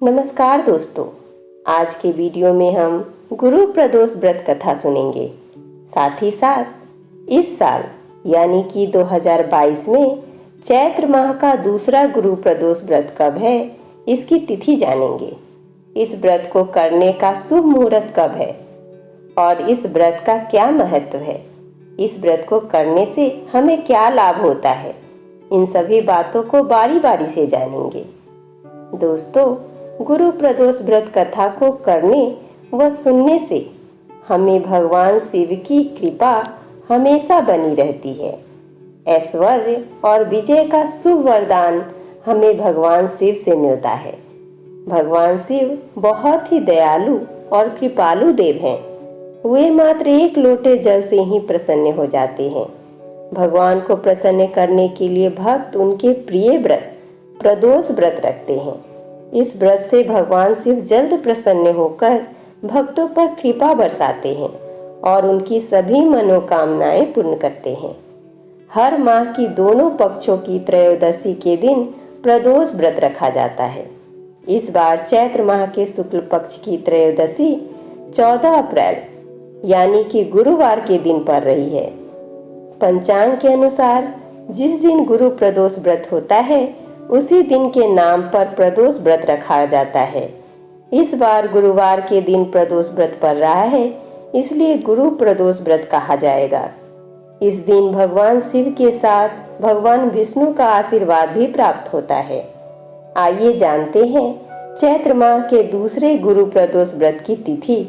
नमस्कार दोस्तों, आज के वीडियो में हम गुरु प्रदोष व्रत कथा सुनेंगे। साथ ही साथ इस साल यानी कि 2022 में चैत्र माह का दूसरा गुरु प्रदोष व्रत कब है, इसकी तिथि जानेंगे। इस व्रत को करने का शुभ मुहूर्त कब है और इस व्रत का क्या महत्व है, इस व्रत को करने से हमें क्या लाभ होता है, इन सभी बातों को बारी बारी से जानेंगे। दोस्तों, गुरु प्रदोष व्रत कथा को करने व सुनने से हमें भगवान शिव की कृपा हमेशा बनी रहती है। ऐश्वर्य और विजय का शुभ वरदान हमें भगवान शिव से मिलता है। भगवान शिव बहुत ही दयालु और कृपालु देव हैं। वे मात्र एक लोटे जल से ही प्रसन्न हो जाते हैं। भगवान को प्रसन्न करने के लिए भक्त उनके प्रिय व्रत प्रदोष व्रत रखते हैं। इस व्रत से भगवान शिव जल्द प्रसन्न होकर भक्तों पर कृपा बरसाते हैं और उनकी सभी मनोकामनाएं पूर्ण करते हैं। हर माह की दोनों पक्षों की त्रयोदशी के दिन प्रदोष व्रत रखा जाता है। इस बार चैत्र माह के शुक्ल पक्ष की त्रयोदशी 14 अप्रैल यानी कि गुरुवार के दिन पड़ रही है। पंचांग के अनुसार जिस दिन गुरु प्रदोष व्रत होता है उसी दिन के नाम पर प्रदोष व्रत रखा जाता है। इस बार गुरुवार के दिन प्रदोष व्रत पड़ रहा है, इसलिए गुरु प्रदोष व्रत कहा जाएगा। इस दिन भगवान शिव के साथ भगवान विष्णु का आशीर्वाद भी प्राप्त होता है। आइए जानते हैं चैत्र माह के दूसरे गुरु प्रदोष व्रत की तिथि,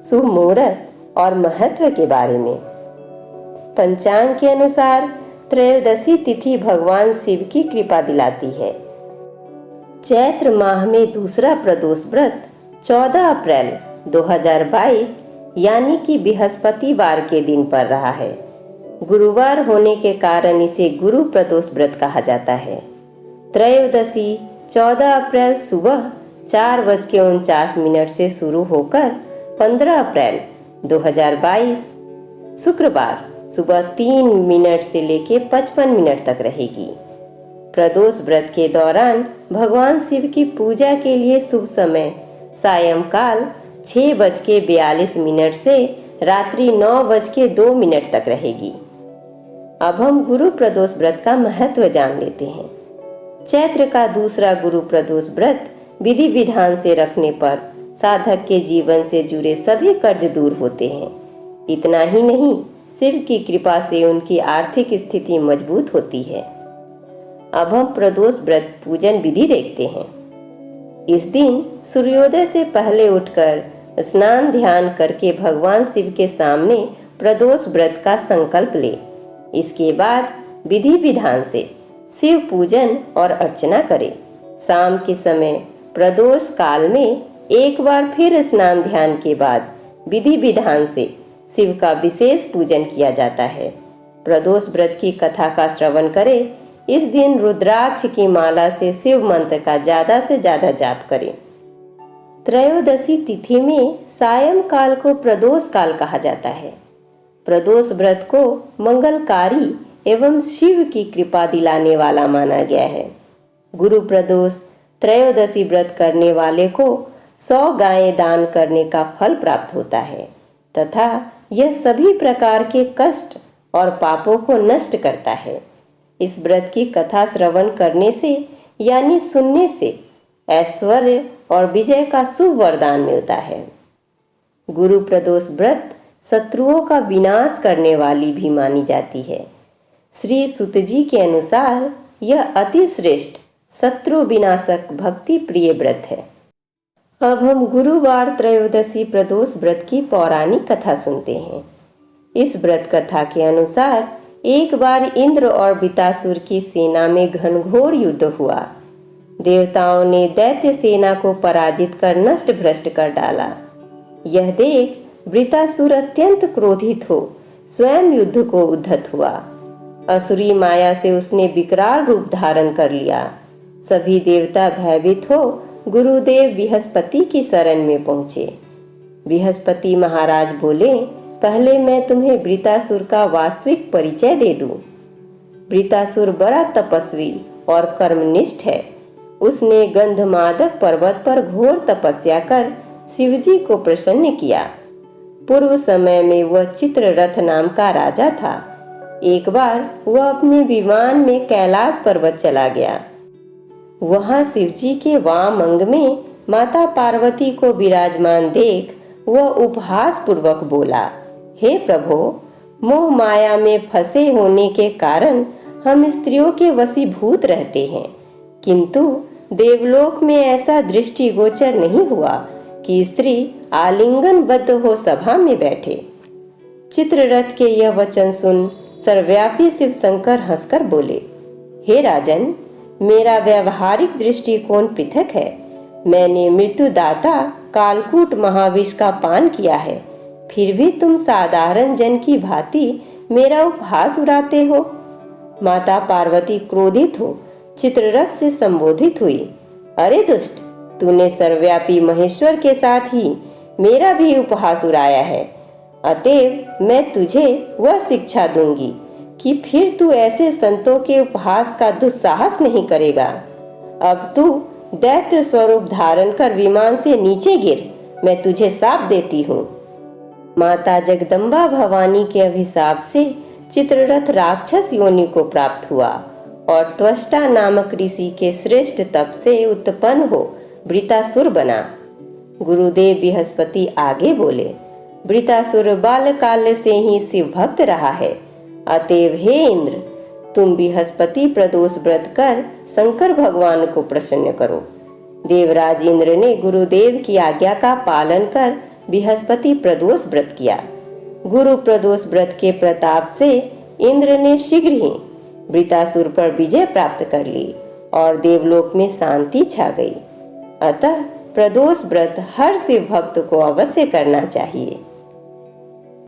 शुभ मुहूर्त और महत्व के बारे में। पंचांग के अनुसार त्रयोदशी तिथि भगवान शिव की कृपा दिलाती है। चैत्र माह में दूसरा प्रदोष व्रत 14 अप्रैल 2022 यानी कि बृहस्पतिवार के दिन पड़ रहा है। गुरुवार होने के कारण इसे गुरु प्रदोष व्रत कहा जाता है। त्रयोदशी 14 अप्रैल सुबह 4:49 से शुरू होकर 15 अप्रैल 2022 शुक्रवार सुबह 3 से लेकर 55 तक रहेगी। प्रदोष व्रत के दौरान भगवान शिव की पूजा के लिए शुभ समय सायंकाल 6:42 से रात्रि 9:02 तक रहेगी। अब हम गुरु प्रदोष व्रत का महत्व जान लेते हैं। चैत्र का दूसरा गुरु प्रदोष व्रत विधि विधान से रखने पर साधक के जीवन से जुड़े सभी कर्ज दूर होते हैं। इतना ही नहीं, शिव की कृपा से उनकी आर्थिक स्थिति मजबूत होती है। अब हम प्रदोष व्रत पूजन विधि देखते हैं। इस दिन सूर्योदय से पहले उठकर स्नान ध्यान करके भगवान शिव के सामने प्रदोष व्रत का संकल्प ले। इसके बाद विधि विधान से शिव पूजन और अर्चना करें। शाम के समय प्रदोष काल में एक बार फिर स्नान ध्यान के बाद विधि विधान से शिव का विशेष पूजन किया जाता है। प्रदोष व्रत की कथा का श्रवण करें। इस दिन रुद्राक्ष की माला से शिव मंत्र का ज्यादा से ज्यादा जाप करें। त्रयोदशी तिथि में सायंकाल को प्रदोष काल कहा जाता है। प्रदोष व्रत को मंगलकारी एवं शिव की कृपा दिलाने वाला माना गया है। गुरु प्रदोष त्रयोदशी व्रत करने वाले को 100 गायें दान करने का फल प्राप्त होता है तथा यह सभी प्रकार के कष्ट और पापों को नष्ट करता है। इस व्रत की कथा श्रवण करने से यानी सुनने से ऐश्वर्य और विजय का शुभ वरदान मिलता है। गुरु प्रदोष व्रत शत्रुओं का विनाश करने वाली भी मानी जाती है। श्री सुत जी के अनुसार यह अति श्रेष्ठ शत्रु विनाशक भक्ति प्रिय व्रत है। अब हम गुरुवार त्रयोदशी प्रदोष व्रत की पौराणिक कथा सुनते हैं। इस व्रत कथा के अनुसार एक बार इंद्र और वृतासुर की सेना में घनघोर युद्ध हुआ। देवताओं ने दैत्य सेना को पराजित कर नष्ट भ्रष्ट कर डाला। यह देख वृतासुर अत्यंत क्रोधित हो स्वयं युद्ध को उद्धत हुआ। असुरी माया से उसने विकराल रूप धारण कर लिया। सभी देवता भयभीत हो गुरुदेव बृहस्पति की शरण में पहुंचे। बृहस्पति महाराज बोले, पहले मैं तुम्हें वृतासुर का वास्तविक परिचय दे दूं। वृतासुर बड़ा तपस्वी और कर्मनिष्ठ है। उसने गंधमादक पर्वत पर घोर तपस्या कर शिवजी को प्रसन्न किया। पूर्व समय में वह चित्ररथ नाम का राजा था। एक बार वह अपने विमान में कैलाश पर्वत चला गया। वहां शिवजी के वाम अंग में माता पार्वती को विराजमान देख वह उपहास पूर्वक बोला, हे प्रभो, मोह माया में फंसे होने के कारण हम स्त्रियों के वशीभूत रहते हैं, किंतु देवलोक में ऐसा दृष्टिगोचर नहीं हुआ कि स्त्री आलिंगनबद्ध हो सभा में बैठे। चित्ररथ के यह वचन सुन सर्वव्यापी शिव शंकर हंसकर बोले, हे राजन, मेरा व्यवहारिक दृष्टिकोण पृथक है। मैंने मृत्युदाता कालकूट महाविष का पान किया है, फिर भी तुम साधारण जन की भांति मेरा उपहास उड़ाते हो। माता पार्वती क्रोधित हो चित्ररथ से संबोधित हुई, अरे दुष्ट, तूने सर्वव्यापी महेश्वर के साथ ही मेरा भी उपहास उड़ाया है। अतएव मैं तुझे वह शिक्षा दूंगी कि फिर तू ऐसे संतों के उपहास का दुस्साहस नहीं करेगा। अब तू दैत्य स्वरूप धारण कर विमान से नीचे गिर, मैं तुझे शाप देती हूँ। माता जगदम्बा भवानी के अभिशाप से चित्ररथ राक्षस योनि को प्राप्त हुआ और त्वष्टा नामक ऋषि के श्रेष्ठ तप से उत्पन्न हो वृतासुर बना। गुरुदेव बृहस्पति आगे बोले, वृतासुर बालकाल से ही शिव भक्त रहा है। अतएव हे इंद्र, तुम बृहस्पति प्रदोष व्रत कर शंकर भगवान को प्रसन्न करो। देवराज इंद्र ने गुरुदेव की आज्ञा का पालन कर बृहस्पति प्रदोष व्रत किया। गुरु प्रदोष व्रत के प्रताप से इंद्र ने शीघ्र ही वृतासुर पर विजय प्राप्त कर ली और देवलोक में शांति छा गई। अतः प्रदोष व्रत हर शिव भक्त को अवश्य करना चाहिए।